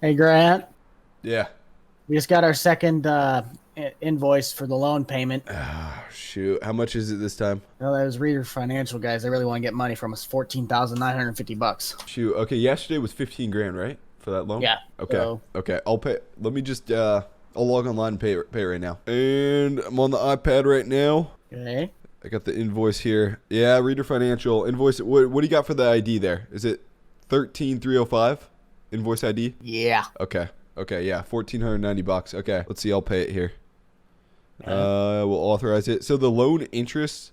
Hey Grant, Yeah. we just got our second invoice for the loan payment. Ah, shoot. How much is it this time? Well, those Reader Financial guys, they really want to get money from us. $14,950. Shoot. Okay, yesterday was 15 grand, right? For that loan? Yeah. Okay. So Okay. I'll pay. Let me just I'll log online and pay right now. And I'm on the iPad right now. okay. I got the invoice here. Yeah, Reader Financial invoice. What do you got for the ID there? Is it 13305 invoice ID? Yeah. Okay. Okay, yeah, $1,490. Okay. Let's see. I'll pay it here. Yeah. We'll authorize it. So the loan interest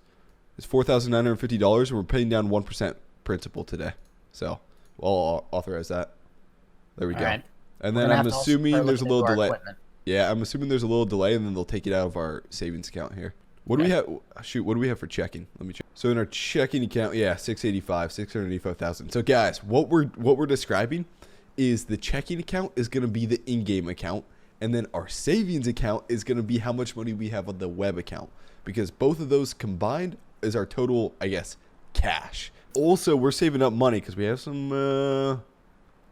is $4,950, and we're paying down 1% principal today. So we'll authorize that. There we All go. right. And We're then gonna I'm have to also assuming start there's a looking into little our delay. equipment. Yeah, I'm assuming there's a little delay, and then they'll take it out of our savings account here. What do we Okay. have? Shoot, what do we have for checking? Let me check. So in our checking account, yeah, 685,000. So guys, what we're describing is the checking account is going to be the in-game account, and then our savings account is going to be how much money we have on the web account, because both of those combined is our total, I guess, cash. Also, we're saving up money because we have some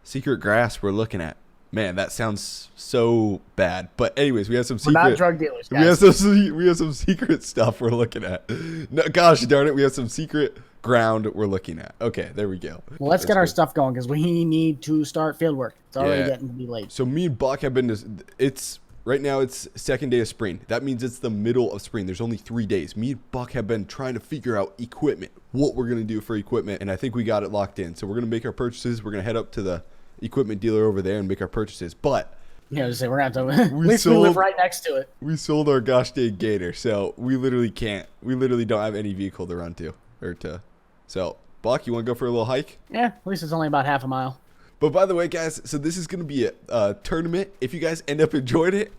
secret grass we're looking at. Man, that sounds so bad. But anyways, we have some We're not secret. drug dealers, We have guys. some secret stuff we're looking at. No, gosh darn it, we have some secret ground we're looking at. Okay, there we go. Well, let's That's get our good. stuff going because we need to start field work. It's already Yeah. getting to be late. So me and Buck have been. It's right now. It's second day of spring. That means it's the middle of spring. There's only 3 days. Me and Buck have been trying to figure out equipment, what we're gonna do for equipment, and I think we got it locked in. So we're gonna make our purchases. We're gonna head up to the equipment dealer over there and make our purchases. But You know, just say we're gonna have to. At We least we live sold- right next to it. we sold our gosh dang Gator, so we literally can't. We literally don't have any vehicle to run to or to. So Buck, you want to go for a little hike? Yeah, at least it's only about half a mile. But by the way, guys, so this is going to be a tournament. If you guys end up enjoying it,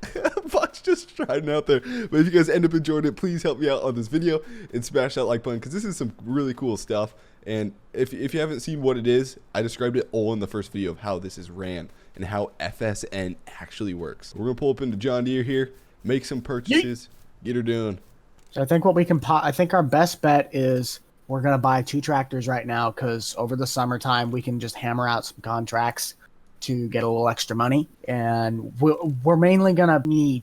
Buck's just trying out there. But if you guys end up enjoying it, please help me out on this video and smash that like button because this is some really cool stuff. And if you haven't seen what it is, I described it all in the first video of how this is ran and how FSN actually works. We're going to pull up into John Deere here, make some purchases, get her doing. So I think what we can, I think our best bet is we're going to buy 2 tractors right now because over the summertime we can just hammer out some contracts to get a little extra money. And we're mainly going to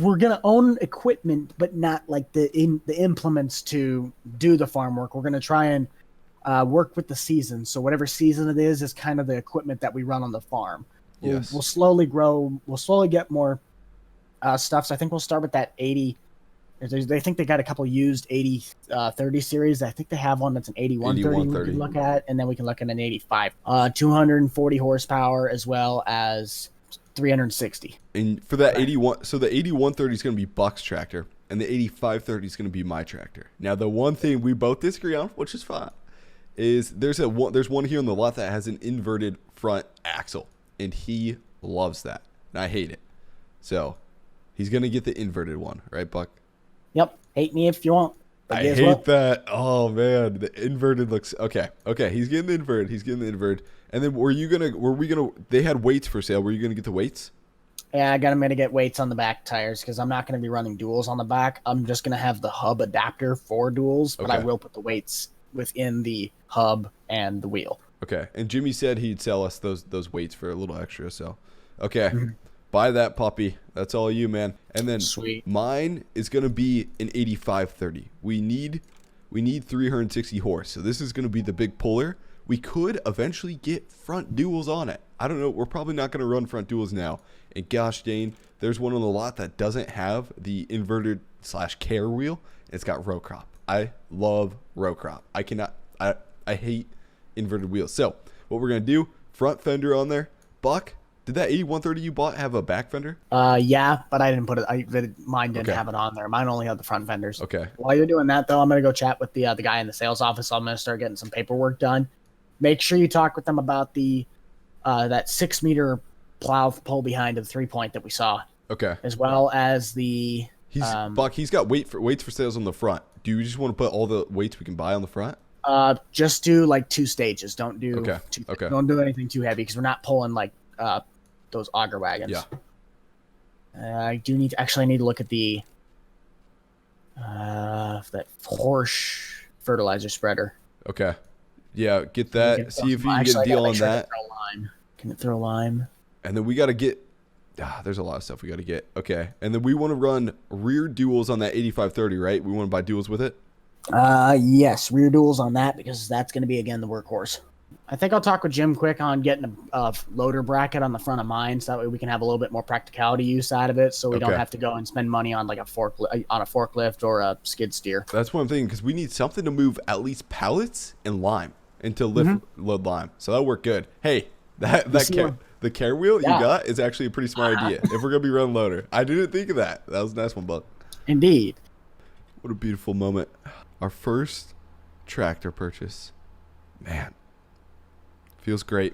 we're going to own equipment, but not like the implements to do the farm work. We're going to try and work with the season. So whatever season it is kind of the equipment that we run on the farm. Yes. We'll slowly grow. We'll slowly get more stuff. So I think we'll start with that 80. They think they got a couple used 80-30 series. I think they have one that's an 8130 we can look at, and then we can look at an 85. 240 horsepower as well as 360. And for that 81, so the 8130 is going to be Buck's tractor, and the 8530 is going to be my tractor. Now, the one thing we both disagree on, which is fine, is there's one here on the lot that has an inverted front axle, and he loves that, and I hate it. So he's going to get the inverted one, right, Buck? Yep. Hate me if you want. But I guess hate what? that. Oh man, the inverted looks okay. Okay, he's getting the inverted. He's getting the inverted. And then were we gonna? They had weights for sale. Were you gonna get the weights? Yeah, I got to get weights on the back tires because I'm not going to be running duals on the back. I'm just going to have the hub adapter for duals, but I Okay. will put the weights within the hub and the wheel. Okay. And Jimmy said he'd sell us those weights for a little extra. So, okay, Mhm. buy that puppy. That's all you, man. And then Sweet. mine is gonna be an 8530. We need 360 horse. So this is gonna be the big puller. We could eventually get front duals on it. I don't know. We're probably not gonna run front duals now. And gosh dang, there's one on the lot that doesn't have the inverted / care wheel. It's got row crop. I love row crop. I hate inverted wheels. So what we're gonna do? Front fender on there. Buck, did that 8130 you bought have a back fender? Yeah, but I didn't put it. Mine didn't Okay. have it on there. Mine only had the front fenders. Okay. While you're doing that, though, I'm gonna go chat with the guy in the sales office. I'm gonna start getting some paperwork done. Make sure you talk with them about the that 6 meter plow pull behind of the 3-point that we saw, Okay. as well as the Buck, he's got weights for sales on the front. Do you just want to put all the weights we can buy on the front? just do like 2 stages. Don't do Okay. Too, Okay. Don't do anything too heavy because we're not pulling like those auger wagons. Yeah. I do need to look at the that Porsche fertilizer spreader. Okay. Yeah, get that. See if you can get a deal on that. Can it throw lime? And then we got to get, there's a lot of stuff we got to get. Okay. And then we want to run rear duals on that 8530, right? We want to buy duals with it? Yes, rear duals on that because that's going to be, again, the workhorse. I think I'll talk with Jim quick on getting a loader bracket on the front of mine, so that way we can have a little bit more practicality use out of it, so we don't have to go and spend money on like a forklift or a skid steer. That's what I'm thinking, because we need something to move at least pallets and lime and to load lime. So that'll work good. Hey, the care wheel you got is actually a pretty smart idea if we're gonna be running loader. I didn't think of that. That was a nice one, Buck. Indeed. What a beautiful moment. Our first tractor purchase. Man. Feels great.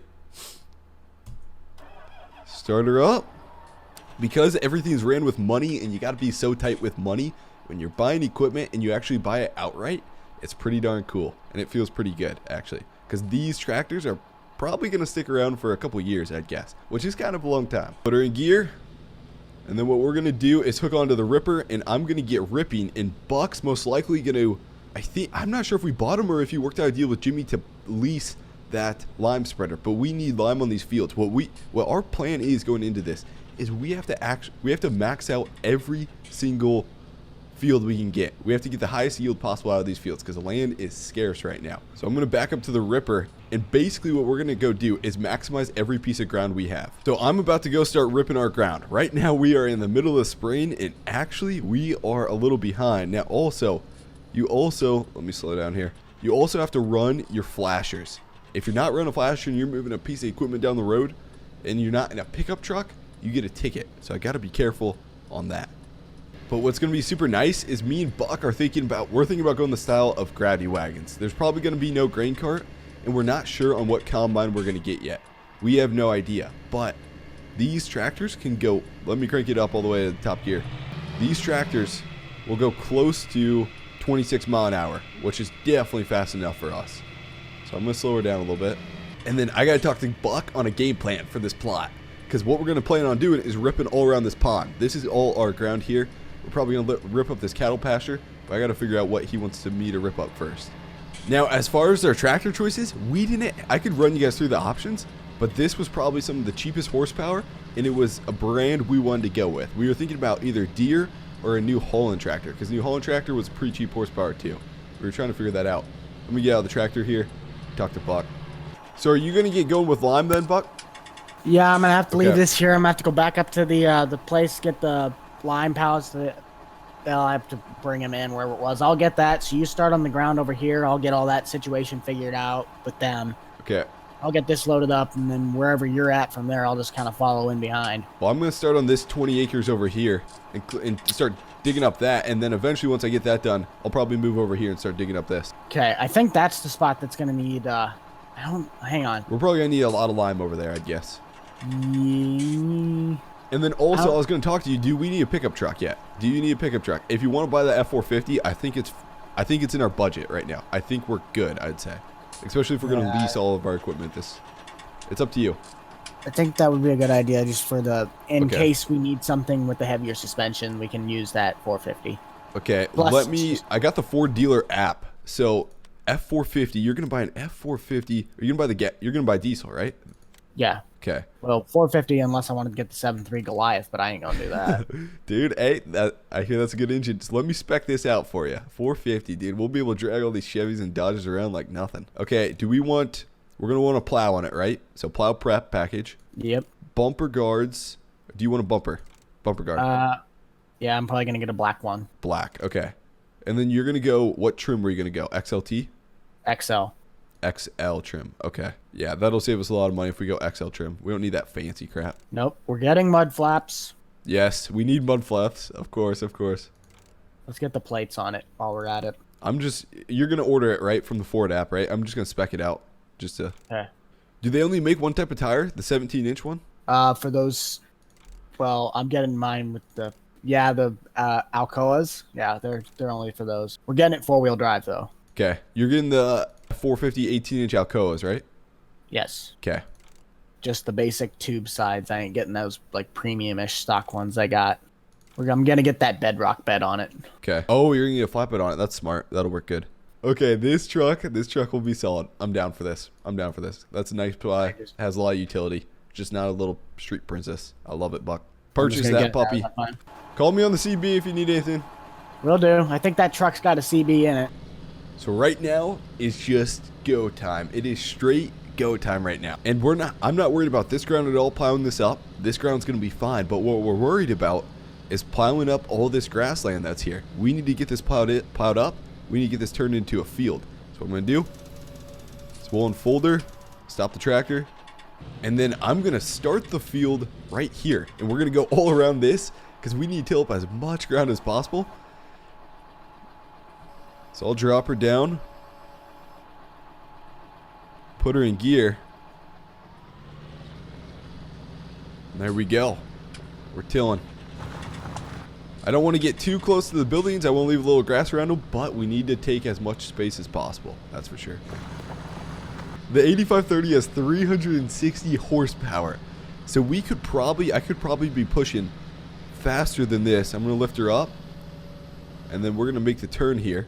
Start her up. Because everything's ran with money and you got to be so tight with money, when you're buying equipment and you actually buy it outright, it's pretty darn cool. And it feels pretty good, actually. Because these tractors are probably going to stick around for a couple years, I'd guess. Which is kind of a long time. Put her in gear. And then what we're going to do is hook onto the ripper. And I'm going to get ripping. And Buck's most likely going to... I'm not sure if we bought him or if he worked out a deal with Jimmy to lease that lime spreader, but we need lime on these fields. What our plan is going into this is we have to max out every single field we can get. We have to get the highest yield possible out of these fields because the land is scarce right now. So I'm going to back up to the ripper, and basically what we're going to go do is maximize every piece of ground we have. So I'm about to go start ripping our ground. Right now we are in the middle of spring, and actually we are a little behind. Now let me slow down here. You also have to run your flashers. If you're not running a flasher and you're moving a piece of equipment down the road and you're not in a pickup truck, you get a ticket. So I got to be careful on that. But what's going to be super nice is me and Buck are thinking about going the style of gravity wagons. There's probably going to be no grain cart, and we're not sure on what combine we're going to get yet. We have no idea, but these tractors can go, let me crank it up all the way to the top gear. These tractors will go close to 26 mile an hour, which is definitely fast enough for us. So I'm going to slow her down a little bit. And then I got to talk to Buck on a game plan for this plot. Because what we're going to plan on doing is ripping all around this pond. This is all our ground here. We're probably going to rip up this cattle pasture. But I got to figure out what he wants me to rip up first. Now, as far as our tractor choices, I could run you guys through the options. But this was probably some of the cheapest horsepower. And it was a brand we wanted to go with. We were thinking about either Deere or a New Holland tractor. Because New Holland tractor was pretty cheap horsepower too. We were trying to figure that out. Let me get out of the tractor here. Talk to Buck. So are you going to get going with lime then, Buck? Yeah, I'm going to have to leave this here. I'm going to have to go back up to the place, get the lime pallets. I'll have to bring them in wherever it was. I'll get that. So you start on the ground over here. I'll get all that situation figured out with them. Okay. I'll get this loaded up, and then wherever you're at from there, I'll just kind of follow in behind. Well, I'm going to start on this 20 acres over here and start digging up that, and then eventually once I get that done, I'll probably move over here and start digging up this. Okay, I think that's the spot that's going to need, hang on. We're probably going to need a lot of lime over there, I'd guess. And then also, I was going to talk to you, do we need a pickup truck yet? Do you need a pickup truck? If you want to buy the F450, I think it's in our budget right now. I think we're good, I'd say. Especially if we're going to lease all of our equipment. It's up to you. I think that would be a good idea just for in case we need something with the heavier suspension, we can use that 450. Okay, I got the Ford dealer app. So F450, you're going to buy an F450, or you're going to buy diesel, right? Yeah. Okay. Well, 450 unless I wanted to get the 7.3 Goliath, but I ain't going to do that. Dude, hey, I hear that's a good engine. So let me spec this out for you. 450, dude. We'll be able to drag all these Chevys and Dodges around like nothing. Okay, we're going to want a plow on it, right? So plow prep package. Yep. Bumper guards. Do you want a bumper guard? Yeah, I'm probably going to get a black one. Black, okay. And then you're going to go, what trim were you going to go? XLT? XL. XL trim. Okay. Yeah, that'll save us a lot of money if we go XL trim. We don't need that fancy crap. Nope. We're getting mud flaps. Yes, we need mud flaps. Of course. Let's get the plates on it while we're at it. You're going to order it, right, from the Ford app, right? I'm just going to spec it out. Okay. Do they only make one type of tire? The 17-inch one? For those, well, I'm getting mine with the Alcoas. Yeah, they're only for those. We're getting it 4-wheel drive, though. Okay. You're getting the 450 18-inch Alcoas, right? Yes. Okay. Just the basic tube sides. I ain't getting those like premium-ish stock ones I got. I'm gonna get that bedrock bed on it. Okay. Oh, you're gonna get a flatbed on it. That's smart. That'll work good. Okay, this truck will be solid. I'm down for this. That's a nice ply. Has a lot of utility. just not a little street princess. I love it, Buck. I'm just Purchase gonna that get it puppy. out of that line. Call me on the CB if you need anything. Will do. I think that truck's got a CB in it. So right now is just go time. It is straight go time right now. And I'm not worried about this ground at all, plowing this up. This ground's going to be fine. But what we're worried about is plowing up all this grassland that's here. We need to get this plowed up. We need to get this turned into a field. So what I'm going to do is we'll unfolder, stop the tractor, and then I'm going to start the field right here. And we're going to go all around this because we need to till up as much ground as possible. So I'll drop her down, put her in gear, and there we go. We're tilling. I don't want to get too close to the buildings. I want to leave a little grass around them, but we need to take as much space as possible. That's for sure. The 8530 has 360 horsepower. So I could probably be pushing faster than this. I'm going to lift her up, and then we're going to make the turn here.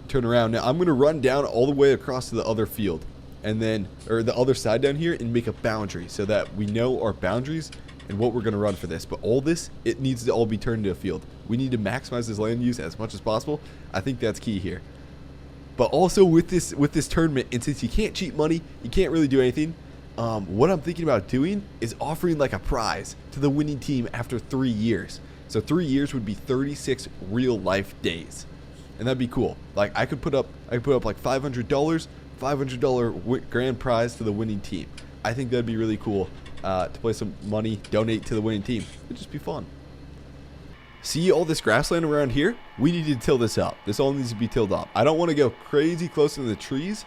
Turn around. Now I'm going to run down all the way across to the other field, and then, or the other side down here, and make a boundary so that we know our boundaries and what we're going to run for this. But all this, it needs to all be turned into a field. We need to maximize this land use as much as possible. I think that's key here. But also with this tournament, and since you can't cheat money, you can't really do anything. What I'm thinking about doing is offering like a prize to the winning team after 3 years. So 3 years would be 36 real life days. And that'd be cool. Like I could put up like $500 grand prize to the winning team. I think that'd be really cool to play some money, donate to the winning team. It'd just be fun. See all this grassland around here? We need to till this up. This all needs to be tilled up. I don't want to go crazy close to the trees,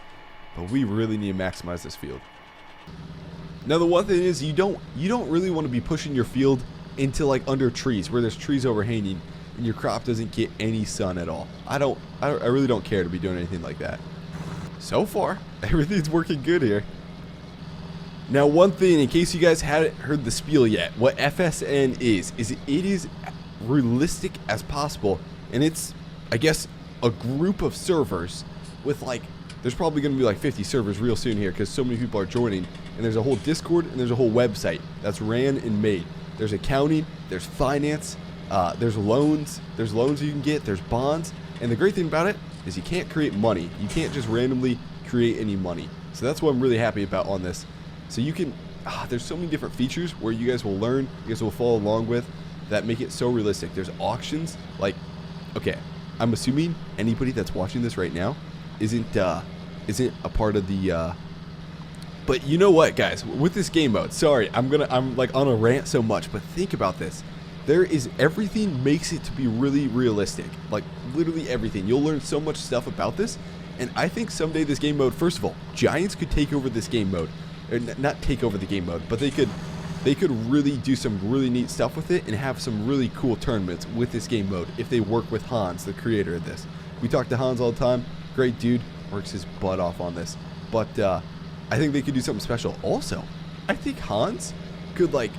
but we really need to maximize this field. Now the one thing is you don't really want to be pushing your field into like under trees where there's trees overhanging and your crop doesn't get any sun at all. I really don't care to be doing anything like that. So far, everything's working good here. Now one thing, in case you guys hadn't heard the spiel yet, what FSN is it is realistic as possible, and it's, I guess, a group of servers with like, there's probably going to be like 50 servers real soon here because so many people are joining, and there's a whole Discord and there's a whole website that's ran and made. There's accounting, there's finance, there's loans you can get, there's bonds, and the great thing about it is you can't create money. You can't just randomly create any money. So that's what I'm really happy about on this. So you can, there's so many different features where you guys will learn, you guys will follow along with, that make it so realistic. There's auctions, like, okay, I'm assuming anybody that's watching this right now isn't a part of the, but you know what, guys, with this game mode, sorry, I'm like on a rant so much, but think about this. Everything makes it to be really realistic, like literally everything. You'll learn so much stuff about this, and I think someday this game mode, first of all, Giants could take over this game mode, or not take over the game mode, but they could really do some really neat stuff with it and have some really cool tournaments with this game mode if they work with Hans, the creator of this. We talk to Hans all the time. Great dude, works his butt off on this. But I think they could do something special. Also, I think Hans could like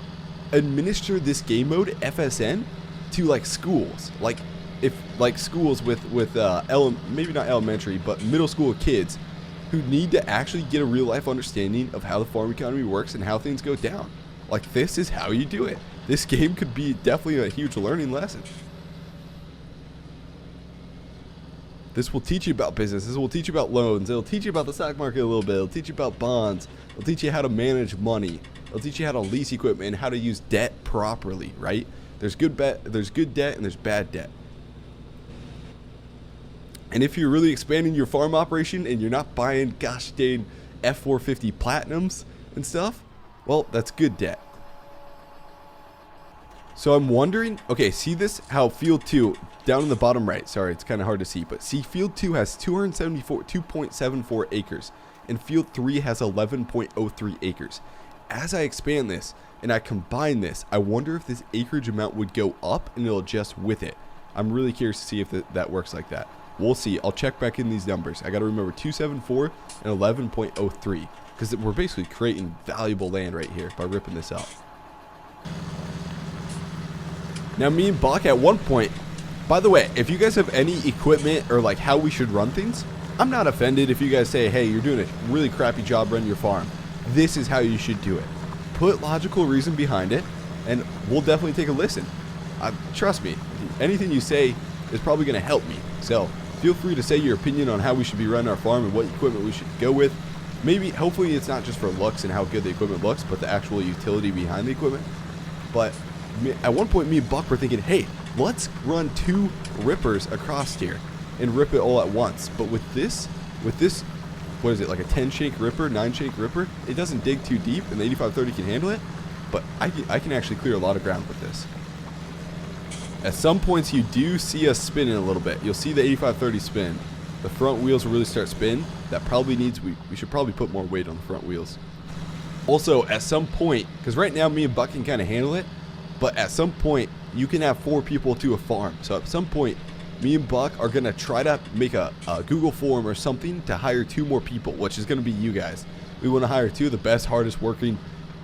administer this game mode FSN to like schools, like if like schools with maybe not elementary but middle school kids who need to actually get a real life understanding of how the farm economy works and how things go down. Like, this is how you do it. This game could be definitely a huge learning lesson. This will teach you about business. This will teach you about loans. It'll teach you about the stock market a little bit. It'll teach you about bonds. It'll teach you how to manage money. It'll teach you how to lease equipment and how to use debt properly, right? There's good debt and there's bad debt. And if you're really expanding your farm operation and you're not buying gosh dang F450 Platinums and stuff, well, that's good debt. So I'm wondering, okay, see this? How field 2, down in the bottom right, sorry, it's kind of hard to see, but see field 2 has 2.74 acres, and field 3 has 11.03 acres. As I expand this, and I combine this, I wonder if this acreage amount would go up, and it'll adjust with it. I'm really curious to see if that works like that. We'll see. I'll check back in these numbers. I got to remember 274 and 11.03. Because we're basically creating valuable land right here by ripping this up. Now me and Bach at one point, by the way, if you guys have any equipment or like how we should run things, I'm not offended if you guys say, hey, you're doing a really crappy job running your farm. This is how you should do it. put logical reason behind it, and we'll definitely take a listen. Trust me, anything you say is probably going to help me. So feel free to say your opinion on how we should be running our farm and what equipment we should go with. Maybe, hopefully it's not just for looks and how good the equipment looks, but the actual utility behind the equipment. But at one point, me and Buck were thinking, hey, let's run 2 rippers across here and rip it all at once. But with this, what is it, like a 10-shank ripper, 9-shank ripper? It doesn't dig too deep, and the 8530 can handle it. But I can actually clear a lot of ground with this. At some points, you do see us spinning a little bit. You'll see the 8530 spin. The front wheels will really start spin. That probably needs, we should probably put more weight on the front wheels. Also, at some point, because right now me and Buck can kind of handle it, but at some point, you can have 4 people to a farm. So at some point, me and Buck are going to try to make a Google form or something to hire 2 more people, which is going to be you guys. We want to hire 2 of the best, hardest working,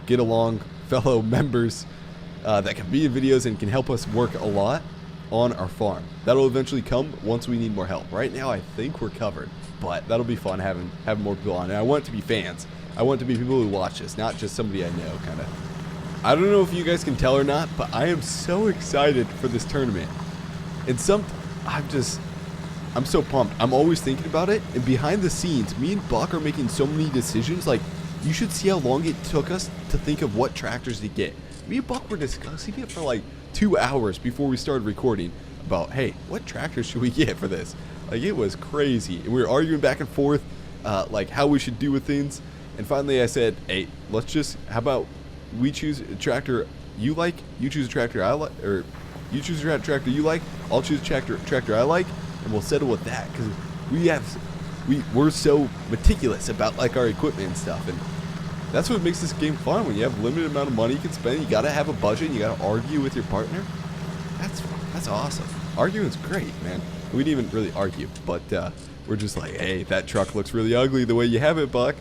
get along fellow members that can be in videos and can help us work a lot on our farm. That'll eventually come once we need more help. Right now, I think we're covered, but that'll be fun having more people on. And I want it to be fans. I want it to be people who watch this, not just somebody I know, kind of. I don't know if you guys can tell or not, but I am so excited for this tournament. And I'm so pumped. I'm always thinking about it. And behind the scenes, me and Buck are making so many decisions. Like, you should see how long it took us to think of what tractors to get. Me and Buck were discussing it for like 2 hours before we started recording about, hey, what tractors should we get for this? Like, it was crazy. And we were arguing back and forth, like how we should do with things. And finally I said, hey, how about we choose a tractor you like, you choose a tractor I like, or you choose a tractor you like, I'll choose a tractor I like, and we'll settle with that. Because we're so meticulous about like our equipment and stuff. And that's what makes this game fun. When you have a limited amount of money you can spend, you gotta have a budget, you gotta argue with your partner. That's awesome. Arguing's great, man. We didn't even really argue, but we're just like, hey, that truck looks really ugly the way you have it, Buck,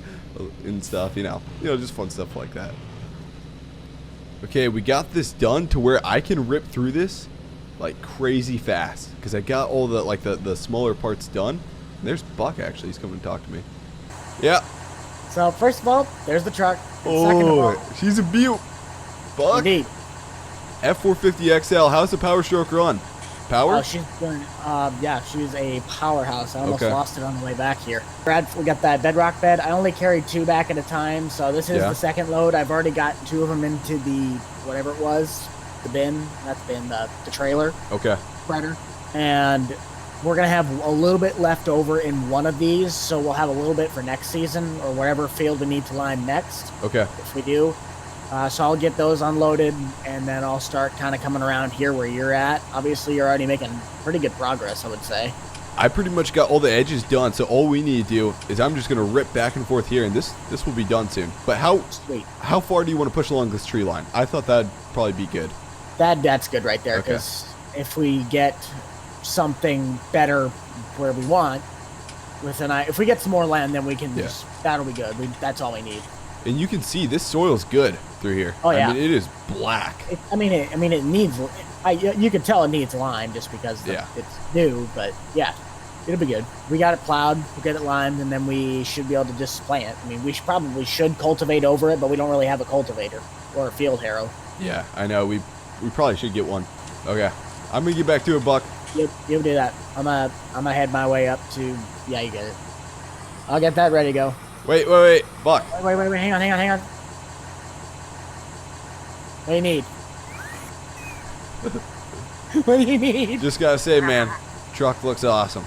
and stuff, you know, just fun stuff like that. Okay, we got this done to where I can rip through this like crazy fast because I got all the smaller parts done. And there's Buck, actually. He's coming to talk to me. Yeah. So first of all, there's the truck. Second of all, she's a beaut. Buck. Indeed. F450 XL. How's the Power Stroke run? Power? Oh, she's doing. Yeah, she's a powerhouse. I almost lost it on the way back here. Brad, we got that bedrock bed. I only carried 2 back at a time, so this is the second load. I've already got 2 of them into the whatever it was, the bin. That's been the trailer. Okay. Spreader, and we're gonna have a little bit left over in one of these, so we'll have a little bit for next season or whatever field we need to line next. Okay. If we do. So I'll get those unloaded, and then I'll start kind of coming around here where you're at. Obviously, you're already making pretty good progress, I would say. I pretty much got all the edges done, so all we need to do is I'm just going to rip back and forth here, and this will be done soon. But how far do you want to push along this tree line? I thought that'd probably be good. That's good right there, because if we get something better where we want, if we get some more land, then we can that'll be good. That's all we need. And you can see this soil's good through here. Oh yeah, I mean, it is black. It needs. You can tell it needs lime just because it's new. But yeah, it'll be good. We got it plowed. We'll get it limed, and then we should be able to just plant. I mean, we should cultivate over it, but we don't really have a cultivator or a field harrow. Yeah, I know. We probably should get one. Okay, I'm gonna get back to it, Buck. Yep, you'll do that. I'm gonna head my way up to. Yeah, you get it. I'll get that ready to go. Wait, Buck. Wait, hang on. What do you need? What do you need? Just gotta say, man, truck looks awesome.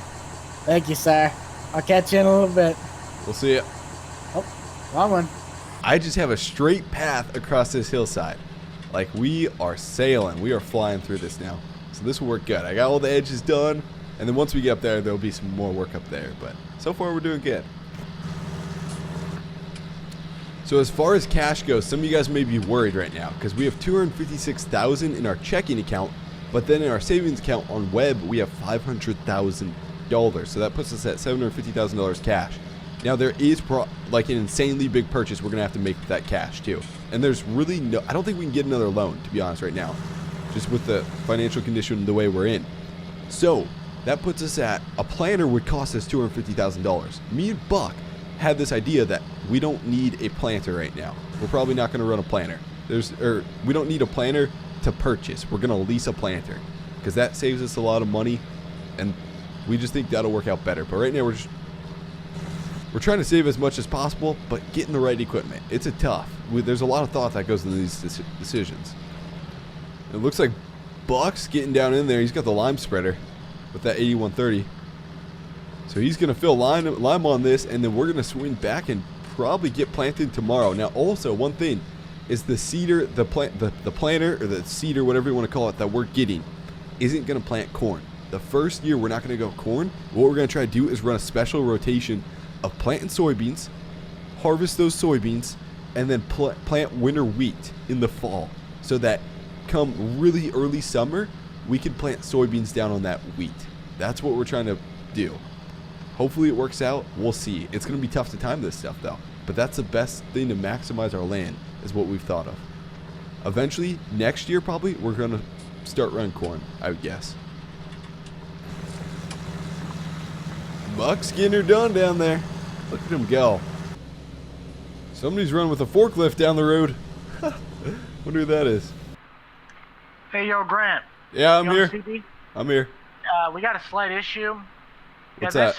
Thank you, sir. I'll catch you in a little bit. We'll see ya. Oh, wrong one. I just have a straight path across this hillside. Like, we are sailing. We are flying through this now. So this will work good. I got all the edges done, and then once we get up there, there'll be some more work up there. But so far, we're doing good. So as far as cash goes, some of you guys may be worried right now because we have $256,000 in our checking account, but then in our savings account on web we have $500,000. So that puts us at $750,000 cash. Now there is like an insanely big purchase we're gonna have to make with that cash too, and there's really I don't think we can get another loan, to be honest, right now, just with the financial condition the way we're in. So that puts us at a planter would cost us $250,000. Me and Buck had this idea that we don't need a planter right now. We're probably not going to run a planter. We don't need a planter to purchase. We're going to lease a planter because that saves us a lot of money, and we just think that'll work out better. But right now we're trying to save as much as possible, but getting the right equipment. It's there's a lot of thought that goes into these decisions. It looks like Buck's getting down in there. He's got the lime spreader with that 8130. So he's going to fill lime on this, and then we're going to swing back and probably get planted tomorrow. Now, also, one thing is the seeder, the planter, or the seeder, whatever you want to call it, that we're getting, isn't going to plant corn. The first year, we're not going to go corn. What we're going to try to do is run a special rotation of planting soybeans, harvest those soybeans, and then plant winter wheat in the fall, so that come really early summer, we can plant soybeans down on that wheat. That's what we're trying to do. Hopefully it works out. We'll see. It's going to be tough to time this stuff, though. But that's the best thing to maximize our land, is what we've thought of. Eventually, next year probably, we're going to start running corn, I would guess. Buck's getting her done down there. Look at him go. Somebody's running with a forklift down the road. Wonder who that is. Hey, yo, Grant. Yeah, I'm You on here. CB? I'm here. We got a slight issue. What's that?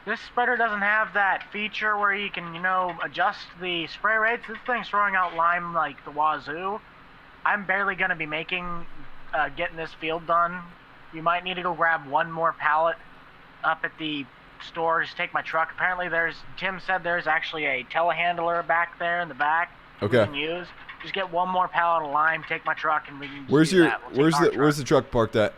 This spreader doesn't have that feature where you can, adjust the spray rates. This thing's throwing out lime like the wazoo. I'm barely going to be getting this field done. You might need to go grab one more pallet up at the store. Just take my truck. Apparently Tim said there's actually a telehandler back there in the back. Okay. We can use. Just get one more pallet of lime, take my truck, and we can Where's do that. where's the truck parked at?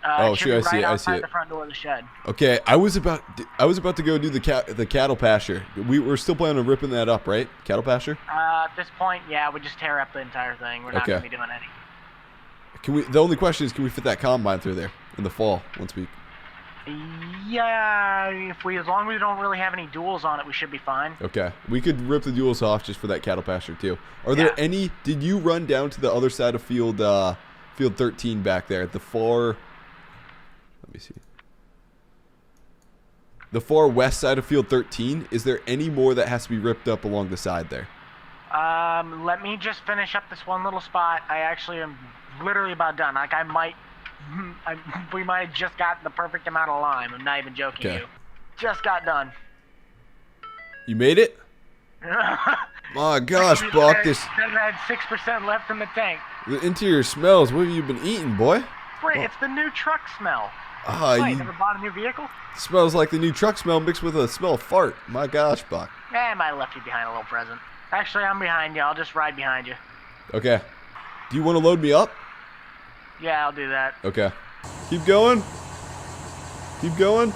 Oh, sure, I see it. I see it. The front door of the shed. Okay, I was about to go do the cattle pasture. We're still planning on ripping that up, right? Cattle pasture? At this point, yeah, we just tear up the entire thing. We're not Okay. going to be doing any. The only question is, can we fit that combine through there in the fall once we? Yeah, as long as we don't really have any duals on it, we should be fine. Okay, we could rip the duals off just for that cattle pasture too. Are there any? Did you run down to the other side of field 13 back there at the far? Let me see. The far west side of field 13. Is there any more that has to be ripped up along the side there? Let me just finish up this one little spot. I actually am literally about done. Like we might have just got the perfect amount of lime. I'm not even joking you. Just got done. You made it? My gosh, Buck, this had 6% left in the tank. The interior smells. What have you been eating, boy? Wait, it's the new truck smell. You Never bought a new vehicle? Smells like the new truck smell mixed with a smell of fart. My gosh, Buck. I might have left you behind a little present. Actually, I'm behind you. I'll just ride behind you. Okay. Do you want to load me up? Yeah, I'll do that. Okay. Keep going. Keep going.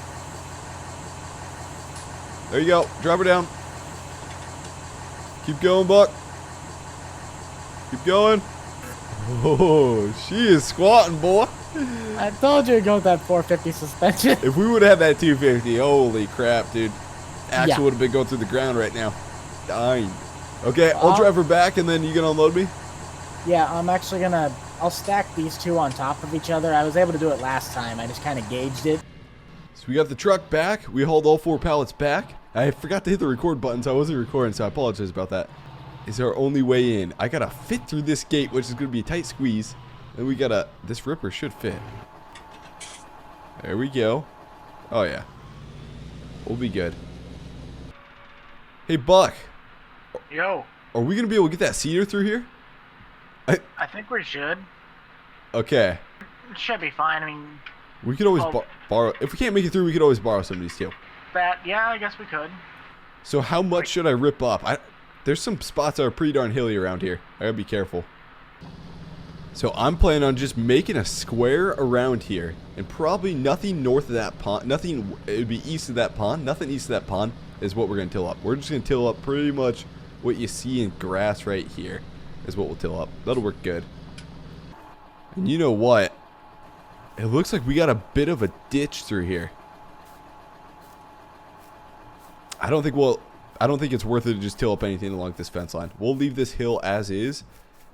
There you go. Drop her down. Keep going, Buck. Keep going. Oh, she is squatting, boy. I told you to go with that 450 suspension. If we would have had that 250, holy crap, dude. Axle Yeah. would have been going through the ground right now. Dying. Okay, I'll drive her back, and then you gonna unload me? Yeah, I'm actually I'll stack these two on top of each other. I was able to do it last time. I just kind of gauged it. So we got the truck back. We hauled all 4 pallets back. I forgot to hit the record button, so I wasn't recording, so I apologize about that. Is our only way in. I gotta fit through this gate, which is gonna be a tight squeeze. And we gotta, this ripper should fit. There we go. Oh yeah. We'll be good. Hey Buck. Yo. Are we gonna be able to get that cedar through here? I think we should. Okay. It should be fine. I mean, We could always borrow. If we can't make it through, we could always borrow some of these too. yeah, I guess we could. So how much should I rip up? There's some spots that are pretty darn hilly around here. I gotta be careful. So I'm planning on just making a square around here, and probably nothing north of that pond. Nothing. It would be east of that pond. Nothing east of that pond is what we're gonna till up. We're just gonna till up pretty much what you see in grass right here is what we'll till up. That'll work good. And you know what? It looks like we got a bit of a ditch through here. I don't think it's worth it to just till up anything along this fence line. We'll leave this hill as is,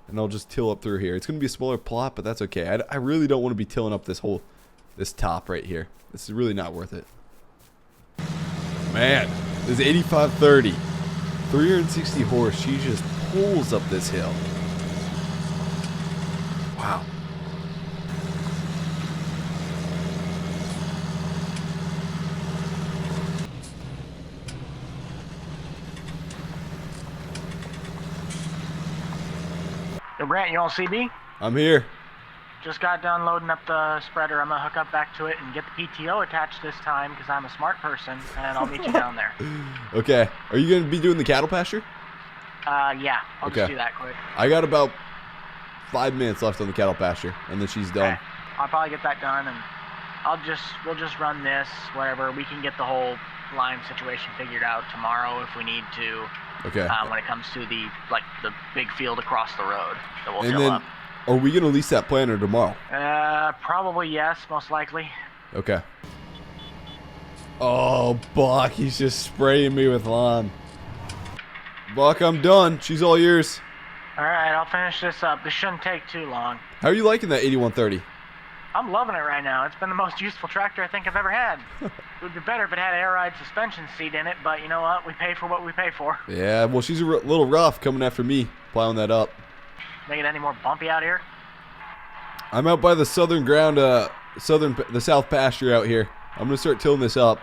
and I'll just till up through here. It's going to be a smaller plot, but that's okay. I really don't want to be tilling up this top right here. This is really not worth it. Man, This is 8530. 360 horse. She just pulls up this hill. Wow. Yo, Brant, you on CB? I'm here. Just got done loading up the spreader. I'm gonna hook up back to it and get the PTO attached this time because I'm a smart person, and I'll meet you down there. Okay. Are you going to be doing the cattle pasture? Yeah, I'll Okay. just do that quick. I got about 5 minutes left on the cattle pasture, and then she's done. Okay. I'll probably get that done, and we'll just run this, whatever. We can get the whole lime situation figured out tomorrow if we need to. Okay. When it comes to the big field across the road that we'll And fill then, up. are we going to lease that planter tomorrow? Probably yes, most likely. Okay. Oh, Buck, he's just spraying me with lime. Buck, I'm done. She's all yours. All right, I'll finish this up. This shouldn't take too long. How are you liking that 8130? I'm loving it right now. It's been the most useful tractor I think I've ever had. It would be better if it had an air ride suspension seat in it, but you know what? We pay for what we pay for. Yeah, well, she's a little rough coming after me, plowing that up. Make it any more bumpy out here? I'm out by the southern ground, the south pasture out here. I'm going to start tilling this up.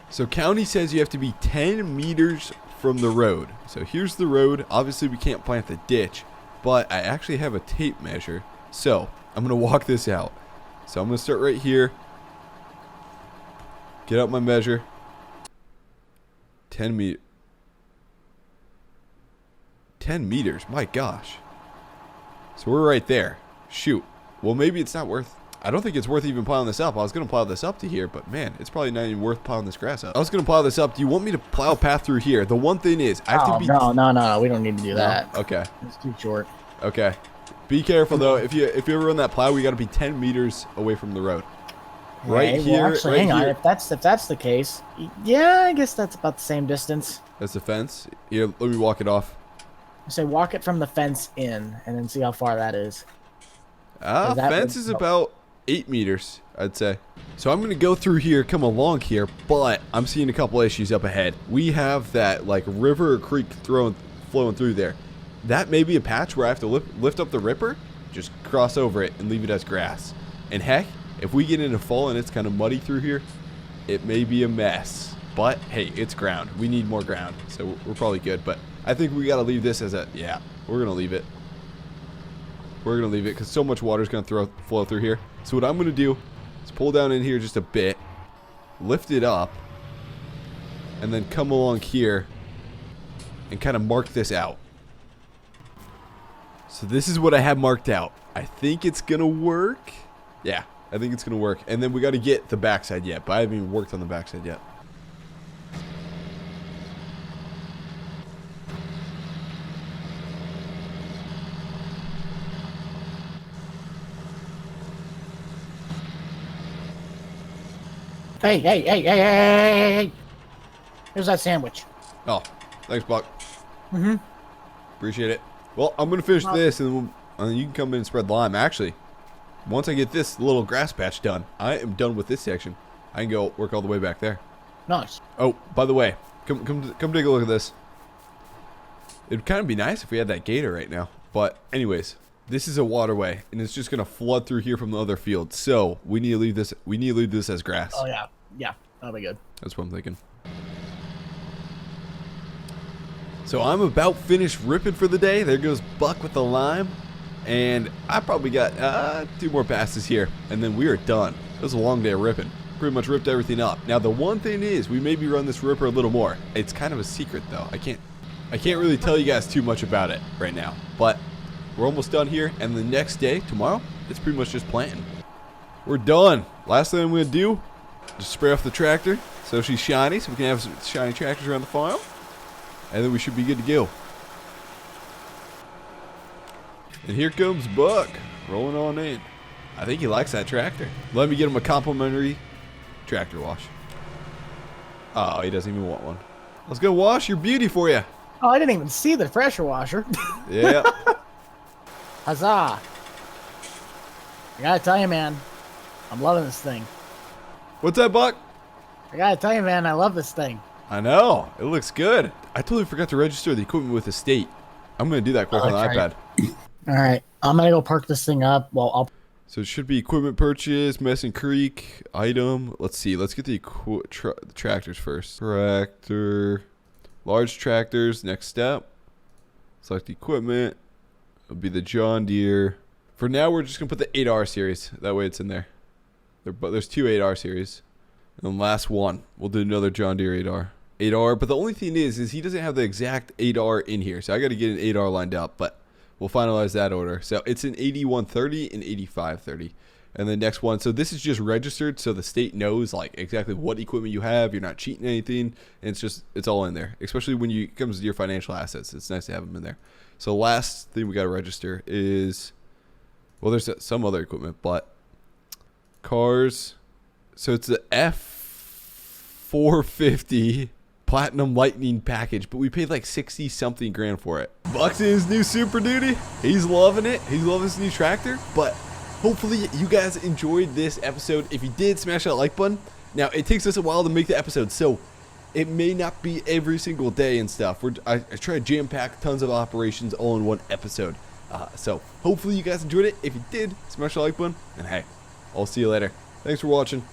So county says you have to be 10 meters from the road. So here's the road. Obviously, we can't plant the ditch, but I actually have a tape measure. So I'm going to walk this out. So I'm going to start right here. Get out my measure. 10 meters. 10 meters. My gosh. So we're right there. Shoot. Well, maybe it's not worth... I don't think it's worth even plowing this up. I was going to plow this up to here, but man, it's probably not even worth plowing this grass up. I was going to plow this up. Do you want me to plow a path through here? The one thing is, I have to be... No. We don't need to do that. Okay. It's too short. Okay. Be careful, though. If you ever run that plow, we got to be 10 meters away from the road. Right Okay, here, well, actually, right hang on. here. If that's the case, yeah, I guess that's about the same distance. That's the fence. Here, let me walk it off. I say walk it from the fence in, and then see how far that is. That Fence would is help. about 8 meters, I'd say. So I'm going to go through here, come along here, but I'm seeing a couple issues up ahead. We have that, like, river or creek flowing through there. That may be a patch where I have to lift up the ripper, just cross over it, and leave it as grass. And heck, if we get into fall and it's kind of muddy through here, it may be a mess. But, hey, it's ground. We need more ground, so we're probably good. But I think we got to leave this as a... Yeah, we're going to leave it. We're going to leave it because so much water is going to flow through here. So what I'm going to do is pull down in here just a bit, lift it up, and then come along here and kind of mark this out. So this is what I have marked out. I think it's going to work. Yeah, I think it's going to work. And then we got to get the backside yet, but I haven't even worked on the backside yet. Hey. Here's that sandwich. Oh, thanks, Buck. Mm-hmm. Appreciate it. Well, I'm going to finish this, and then you can come in and spread lime. Actually, once I get this little grass patch done, I am done with this section. I can go work all the way back there. Nice. Oh, by the way, come take a look at this. It'd kind of be nice if we had that gator right now. But anyways, this is a waterway, and it's just going to flood through here from the other field. So we need to leave this. We need to leave this as grass. Oh yeah, that'll be good. That's what I'm thinking. So I'm about finished ripping for the day. There goes Buck with the lime. And I probably got 2 more passes here. And then we are done. It was a long day of ripping. Pretty much ripped everything up. Now the one thing is, we maybe run this ripper a little more. It's kind of a secret though. I can't really tell you guys too much about it right now. But we're almost done here. And the next day, tomorrow, it's pretty much just planting. We're done. Last thing I'm going to do, just spray off the tractor so she's shiny. So we can have some shiny tractors around the farm. And then we should be good to go. And here comes Buck, rolling on in. I think he likes that tractor. Let me get him a complimentary tractor wash. Oh, he doesn't even want one. Let's go wash your beauty for you. Oh, I didn't even see the pressure washer. Yeah. Huzzah! I gotta tell you, man, I'm loving this thing. What's that, Buck? I gotta tell you, man, I love this thing. I know. It looks good. I totally forgot to register the equipment with the state. I'm going to do that quick on the iPad. All right. I'm going to go park this thing up. Well, I'll... So it should be equipment purchase, Messon Creek, item. Let's see. Let's get the tractors first. Tractor. Large tractors. Next step. Select equipment. It'll be the John Deere. For now, we're just going to put the 8R series. That way it's in there. There's 2 8R series. And then last one, we'll do another John Deere 8R. 8R, but the only thing is he doesn't have the exact 8R in here. So I got to get an 8R lined up, but we'll finalize that order. So it's an 8130 and 8530. And the next one, so this is just registered so the state knows like exactly what equipment you have. You're not cheating anything. And it's all in there, especially when it comes to your financial assets. It's nice to have them in there. So last thing we got to register is, well, there's some other equipment, but cars. So it's the F450 Platinum Lightning package, but we paid like 60 something grand for it. Buck's in his new Super Duty. He's loving it. He's loving his new tractor. But hopefully you guys enjoyed this episode. If you did, smash that like button. Now it takes us a while to make the episode, so it may not be every single day and stuff. I try to jam pack tons of operations all in one episode. So hopefully you guys enjoyed it. If you did, smash the like button. And hey, I'll see you later. Thanks for watching.